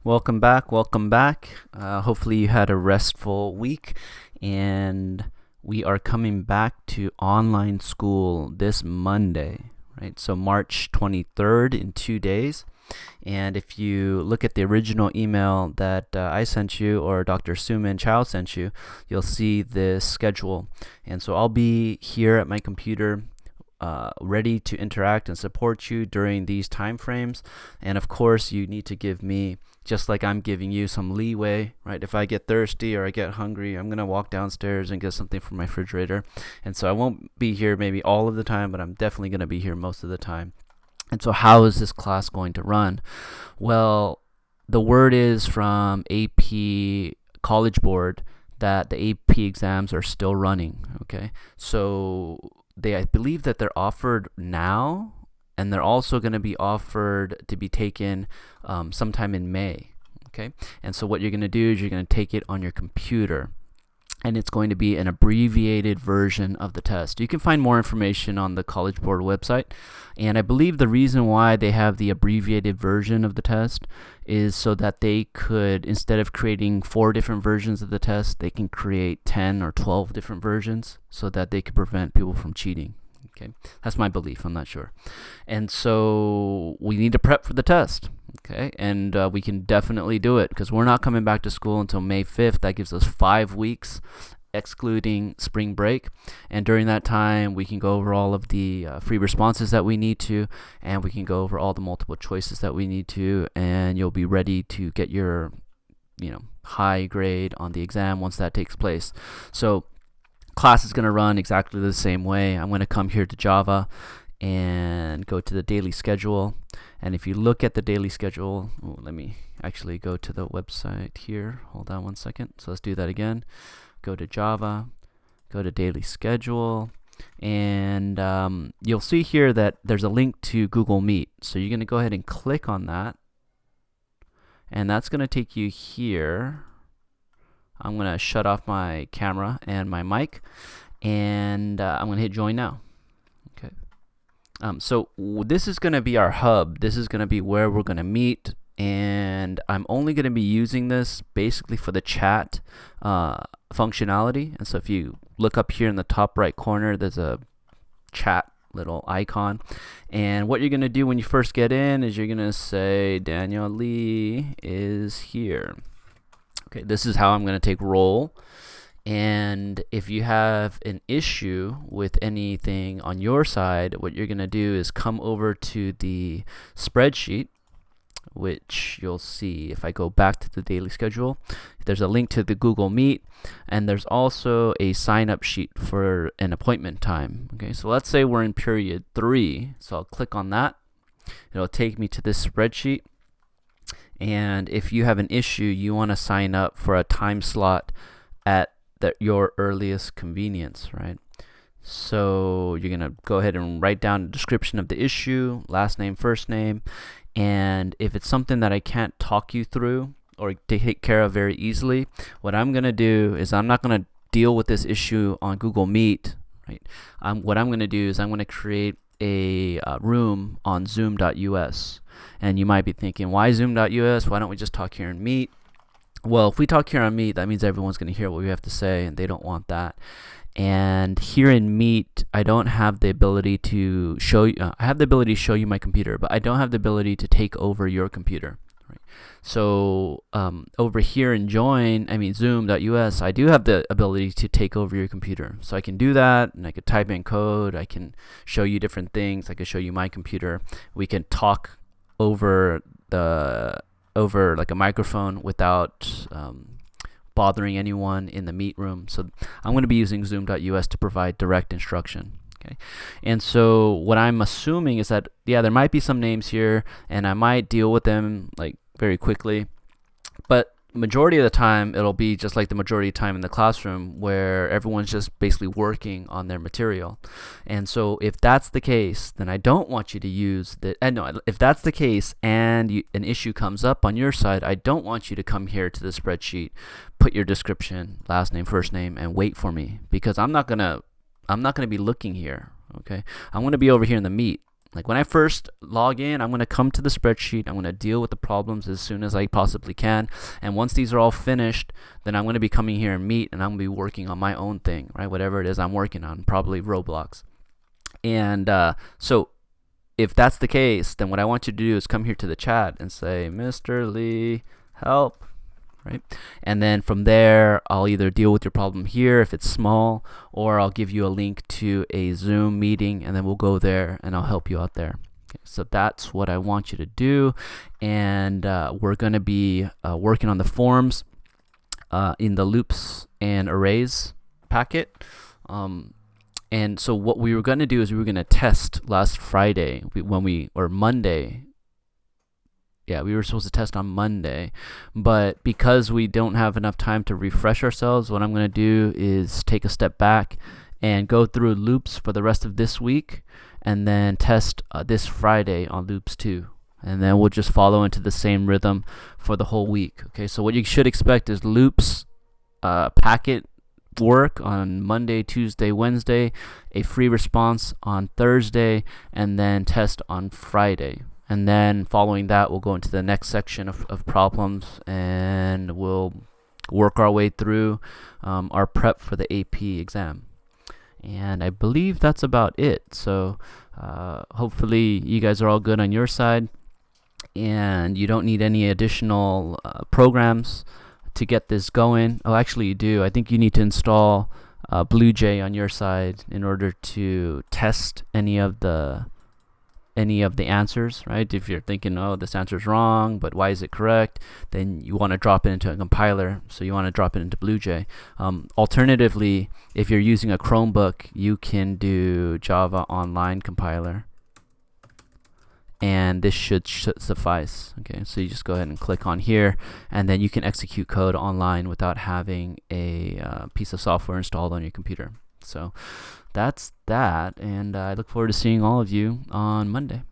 Welcome back. Welcome back. Hopefully, you had a restful week, and we are coming back to online school this Monday, right? So, March 23rd in 2 days. And if you look at the original email that I sent you or Dr. Suman Chow sent you, you'll see this schedule. And so, I'll be here at my computer ready to interact and support you during these time frames. And of course, you need to give me, just like I'm giving you, some leeway, right? If I get thirsty or I get hungry, I'm going to walk downstairs and get something from my refrigerator. And so I won't be here maybe all of the time, but I'm definitely going to be here most of the time. And so how is this class going to run? Well, the word is from AP College Board that the AP exams are still running, okay? So I believe that they're offered now, and they're also going to be offered to be taken sometime in May, okay? And so what you're going to do is you're going to take it on your computer, and it's going to be an abbreviated version of the test. You can find more information on the College Board website, and I believe the reason why they have the abbreviated version of the test is so that they could, instead of creating 4 different versions of the test, they can create 10 or 12 different versions so that they could prevent people from cheating. Okay, that's my belief. I'm not sure. And so we need to prep for the test. Okay, and we can definitely do it because we're not coming back to school until May 5th. That gives us 5 weeks, excluding spring break. And during that time, we can go over all of the free responses that we need to, and we can go over all the multiple choices that we need to, and you'll be ready to get your, high grade on the exam once that takes place. So class is going to run exactly the same way. I'm going to come here to Java and go to the daily schedule. And if you look at the daily schedule, let me actually go to the website here. Hold on one second. So let's do that again. Go to Java, go to daily schedule, and you'll see here that there's a link to Google Meet. So you're going to go ahead and click on that, and that's going to take you here. I'm going to shut off my camera and my mic, and I'm going to hit join now. Okay. So this is going to be our hub. This is going to be where we're going to meet, and I'm only going to be using this basically for the chat functionality. And so if you look up here in the top right corner, there's a chat little icon, and what you're going to do when you first get in is you're going to say Daniel Lee is here. Okay, this is how I'm going to take roll. And if you have an issue with anything on your side, what you're going to do is come over to the spreadsheet, which you'll see if I go back to the daily schedule. There's a link to the Google Meet, and there's also a sign-up sheet for an appointment time. Okay, so let's say we're in period 3. So I'll click on that. It'll take me to this spreadsheet. And if you have an issue, you want to sign up for a time slot at your earliest convenience, right? So you're going to go ahead and write down a description of the issue, last name, first name. And if it's something that I can't talk you through or take care of very easily, what I'm going to do is I'm not going to deal with this issue on Google Meet, right? What I'm going to do is I'm going to create a room on zoom.us. And you might be thinking, why zoom.us? Why don't we just talk here in Meet? Well, if we talk here on Meet, that means everyone's going to hear what we have to say, and they don't want that. And here in Meet, I don't have the ability to show you. I have the ability to show you my computer, but I don't have the ability to take over your computer. Right? So over here in zoom.us, I do have the ability to take over your computer. So I can do that, and I could type in code. I can show you different things. I could show you my computer. We can talk over like a microphone without bothering anyone in the Meet room. So I'm going to be using zoom.us to provide direct instruction. Okay, and so what I'm assuming is that there might be some names here, and I might deal with them like very quickly, but majority of the time it'll be just like the majority of time in the classroom where everyone's just basically working on their material. And so if that's the case, then I don't want you to use if that's the case and an issue comes up on your side, I don't want you to come here to the spreadsheet, put your description, last name, first name, and wait for me, because I'm not gonna be looking here. Okay, I'm gonna be over here in the Meet. Like when I first log in, I'm going to come to the spreadsheet. I'm going to deal with the problems as soon as I possibly can. And once these are all finished, then I'm going to be coming here and meet, and I'm going to be working on my own thing, right? Whatever it is I'm working on, probably Roblox. And so if that's the case, then what I want you to do is come here to the chat and say, Mr. Lee, help. Right? And then from there, I'll either deal with your problem here if it's small, or I'll give you a link to a Zoom meeting, and then we'll go there and I'll help you out there. Okay, so that's what I want you to do. And we're going to be working on the forms in the loops and arrays packet. And so what we were going to do is we were going to test last Friday or Monday. Yeah, we were supposed to test on Monday, but because we don't have enough time to refresh ourselves, what I'm going to do is take a step back and go through loops for the rest of this week, and then test this Friday on loops 2. And then we'll just follow into the same rhythm for the whole week. Okay, so what you should expect is loops packet work on Monday, Tuesday, Wednesday, a free response on Thursday, and then test on Friday. And then following that, we'll go into the next section of problems, and we'll work our way through our prep for the AP exam. And I believe that's about it. So hopefully you guys are all good on your side, and you don't need any additional programs to get this going. Oh, actually you do. I think you need to install BlueJ on your side in order to test any of the answers, right? If you're thinking, oh, this answer is wrong, but why is it correct? Then you want to drop it into a compiler. So you want to drop it into BlueJ. Alternatively, if you're using a Chromebook, you can do Java Online compiler, and this should suffice. Okay, so you just go ahead and click on here, and then you can execute code online without having a piece of software installed on your computer. So that's that, and I look forward to seeing all of you on Monday.